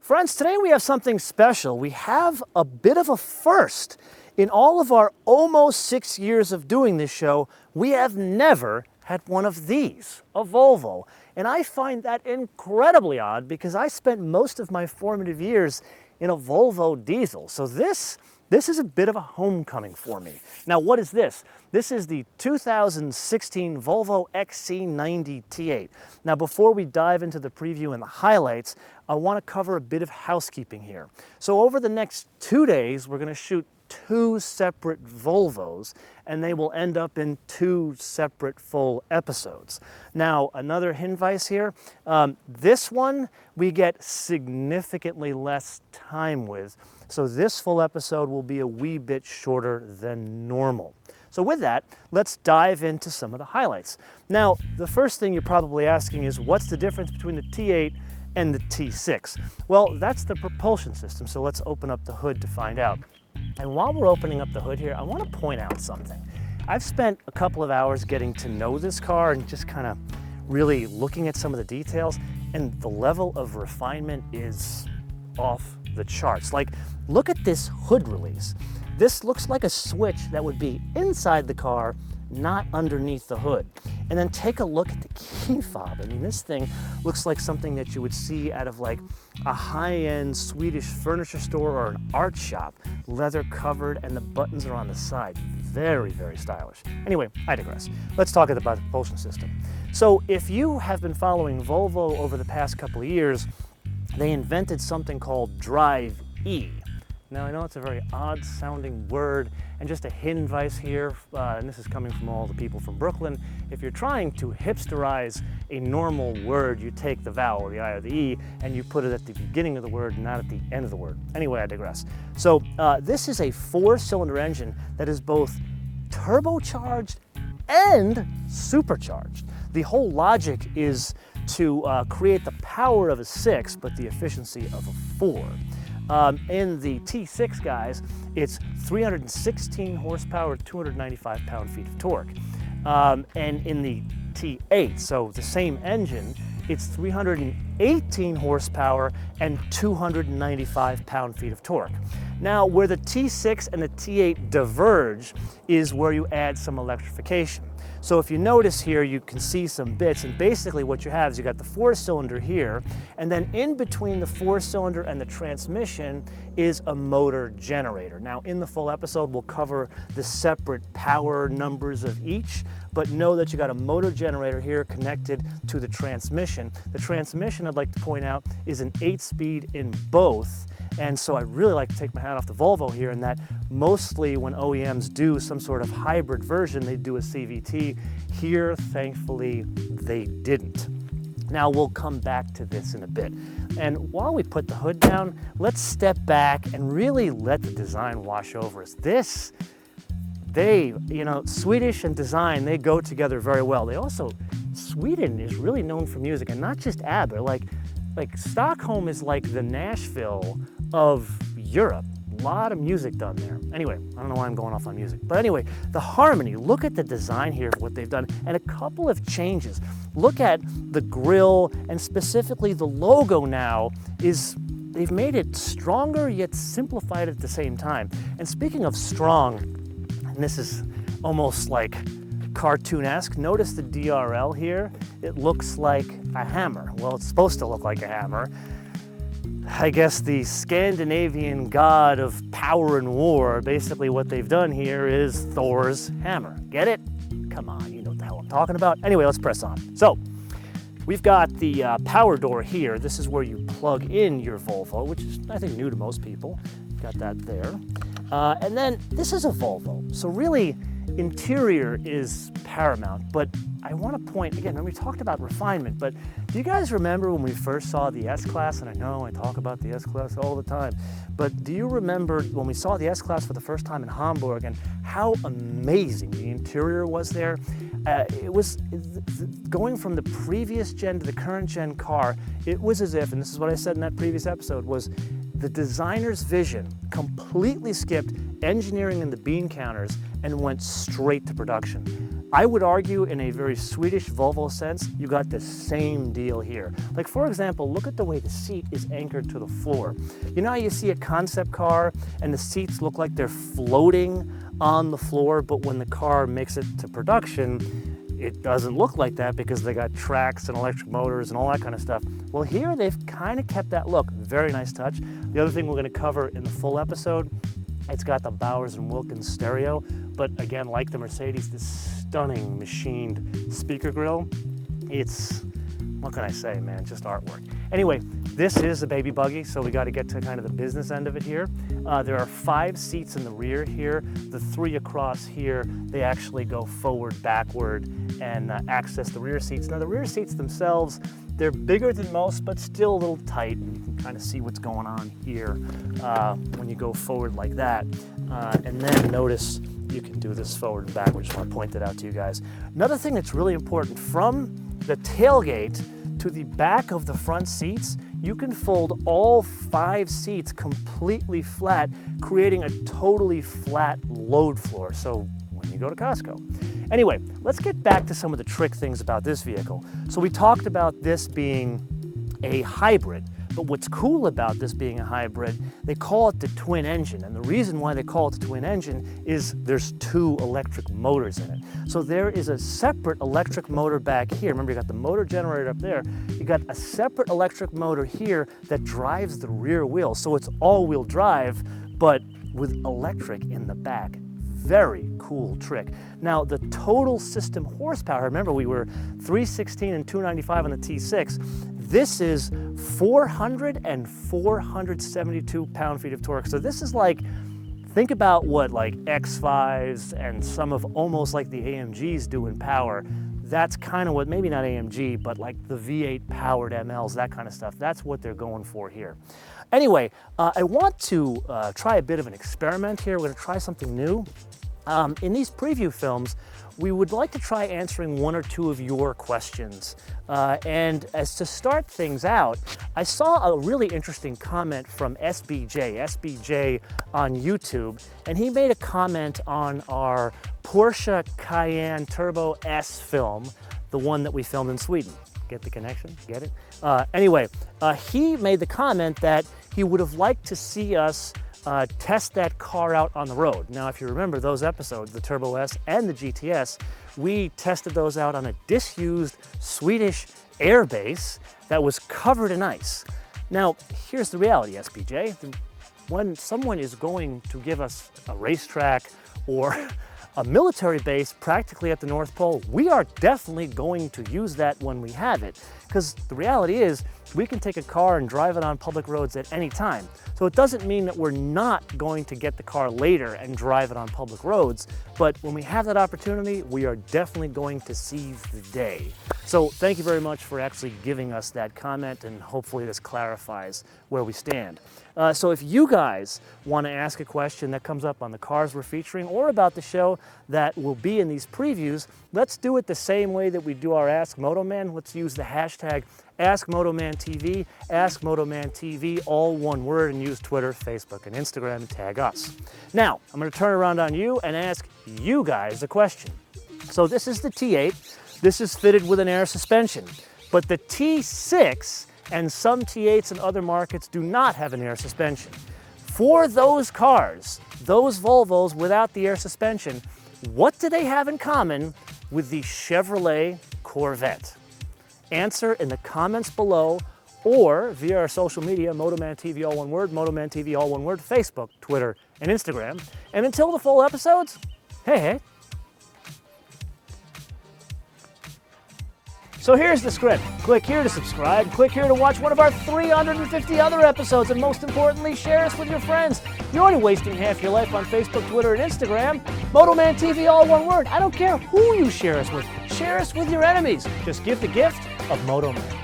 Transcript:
Friends, today we have something special. We have a bit of a first. In all of our almost 6 years of doing this show, we have never had one of these, a Volvo. And I find that incredibly odd because I spent most of my formative years in a Volvo diesel. So this is a bit of a homecoming for me. Now, what is this? This is the 2016 Volvo XC90 T8. Now, before we dive into the preview and the highlights, I want to cover a bit of housekeeping here. So over the next 2 days, we're going to shoot 2 separate Volvos, and they will end up in 2 separate full episodes. Now, another hinweis here, this one we get significantly less time with, so this full episode will be a wee bit shorter than normal. So with that, let's dive into some of the highlights. Now, the first thing you're probably asking is, what's the difference between the T8 and the T6? Well, that's the propulsion system, so let's open up the hood to find out. And while we're opening up the hood here, I want to point out something. I've spent a couple of hours getting to know this car and just kind of really looking at some of the details, and the level of refinement is off the charts. Like, look at this hood release. This looks like a switch that would be inside the car, not underneath the hood. And then take a look at the key fob. I mean, this thing looks like something that you would see out of like a high-end Swedish furniture store or an art shop. Leather covered, and the buttons are on the side. Very, very stylish. Anyway, I digress. Let's talk about the propulsion system. So if you have been following Volvo over the past couple of years, they invented something called Drive E. Now, I know it's a very odd sounding word, and just a hinweis here, and this is coming from all the people from Brooklyn, if you're trying to hipsterize a normal word, you take the vowel, the I or the E, and you put it at the beginning of the word, not at the end of the word. Anyway, I digress. So this is a 4-cylinder engine that is both turbocharged and supercharged. The whole logic is to create the power of a 6, but the efficiency of a 4. In the T6, guys, it's 316 horsepower, 295 pound-feet of torque. And in the T8, so the same engine, it's 318 horsepower and 295 pound-feet of torque. Now, where the T6 and the T8 diverge is where you add some electrification. So if you notice here, you can see some bits, and basically what you have is you got the 4-cylinder here, and then in between the 4-cylinder and the transmission is a motor generator. Now, in the full episode, we'll cover the separate power numbers of each, but know that you got a motor generator here connected to the transmission. The transmission, I'd like to point out, is an 8-speed in both. And so I really like to take my hat off to Volvo here in that mostly when OEMs do some sort of hybrid version, they do a CVT. Here, thankfully, they didn't. Now, we'll come back to this in a bit. And while we put the hood down, let's step back and really let the design wash over us. Swedish and design, they go together very well. Sweden is really known for music, and not just ABBA. Like Stockholm is like the Nashville of Europe. A lot of music done there. Anyway, I don't know why I'm going off on music. But anyway, the harmony, look at the design here, what they've done, and a couple of changes. Look at the grille, and specifically the logo now they've made it stronger yet simplified at the same time. And speaking of strong, and this is almost like cartoonesque, notice the DRL here. It looks like a hammer. Well, it's supposed to look like a hammer. I guess the Scandinavian god of power and war, basically what they've done here is Thor's hammer. Get it? Come on, you know what the hell I'm talking about. Anyway, let's press on. So, we've got the power door here. This is where you plug in your Volvo, which is, I think, new to most people. Got that there. And then this is a Volvo. So really, interior is paramount, but I want to point, again, we talked about refinement, but do you guys remember when we first saw the S-Class? And I know I talk about the S-Class all the time, but do you remember when we saw the S-Class for the first time in Hamburg and how amazing the interior was there? It was going from the previous gen to the current gen car, it was as if, and this is what I said in that previous episode, was the designer's vision completely skipped engineering and the bean counters and went straight to production. I would argue in a very Swedish Volvo sense, you got the same deal here. Like for example, look at the way the seat is anchored to the floor. You know how you see a concept car and the seats look like they're floating on the floor, but when the car makes it to production, it doesn't look like that because they got tracks and electric motors and all that kind of stuff. Well, here they've kind of kept that look. Very nice touch. The other thing we're going to cover in the full episode, it's got the Bowers and Wilkins stereo, but again, like the Mercedes, this stunning machined speaker grille. It's, what can I say, man, just artwork. Anyway, this is a baby buggy, so we got to get to kind of the business end of it here. There are 5 seats in the rear here. The 3 across here, they actually go forward, backward, and access the rear seats. Now the rear seats themselves, they're bigger than most, but still a little tight. And you can kind of see what's going on here when you go forward like that. And then notice you can do this forward and backward. Just want to point that out to you guys. Another thing that's really important, from the tailgate to the back of the front seats, you can fold all 5 seats completely flat, creating a totally flat load floor. So when you go to Costco. Anyway, let's get back to some of the trick things about this vehicle. So we talked about this being a hybrid, but what's cool about this being a hybrid, they call it the twin engine. And the reason why they call it the twin engine is there's 2 electric motors in it. So there is a separate electric motor back here. Remember, you got the motor generator up there. You got a separate electric motor here that drives the rear wheel. So it's all-wheel drive, but with electric in the back. Very cool trick. Now, the total system horsepower, remember we were 316 and 295 on the T6. This is 400 and 472 pound-feet of torque. So this is like, think about what like X5s and some of almost like the AMGs do in power. That's kind of what, maybe not AMG, but like the V8 powered MLs, that kind of stuff. That's what they're going for here. Anyway, I want to try a bit of an experiment here. We're going to try something new. In these preview films, we would like to try answering 1 or 2 of your questions. And as to start things out, I saw a really interesting comment from SBJ on YouTube, and he made a comment on our Porsche Cayenne Turbo S film, the one that we filmed in Sweden. Get the connection? Get it? Anyway, he made the comment that he would have liked to see us test that car out on the road. Now, if you remember those episodes, the Turbo S and the GTS, we tested those out on a disused Swedish airbase that was covered in ice. Now, here's the reality, SPJ. When someone is going to give us a racetrack or a military base practically at the North Pole, we are definitely going to use that when we have it. Because the reality is, we can take a car and drive it on public roads at any time. So it doesn't mean that we're not going to get the car later and drive it on public roads, but when we have that opportunity, we are definitely going to seize the day. So thank you very much for actually giving us that comment, and hopefully this clarifies where we stand. So if you guys want to ask a question that comes up on the cars we're featuring or about the show that will be in these previews, let's do it the same way that we do our Ask MotoMan. Let's use the hashtag AskMotoManTV, AskMotoManTV, all one word, and use Twitter, Facebook, and Instagram and tag us. Now, I'm going to turn around on you and ask you guys a question. So this is the T8. This is fitted with an air suspension, but the T6 and some T8s in other markets do not have an air suspension. For those cars, those Volvos without the air suspension, what do they have in common with the Chevrolet Corvette? Answer in the comments below or via our social media, MotoManTV all one word, MotoManTV all one word, Facebook, Twitter, and Instagram. And until the full episodes, hey. So here's the script. Click here to subscribe, click here to watch one of our 350 other episodes, and most importantly, share us with your friends. You're only wasting half your life on Facebook, Twitter, and Instagram. MotoManTV, all one word. I don't care who you share us with. Share us with your enemies. Just give the gift of MotoMan.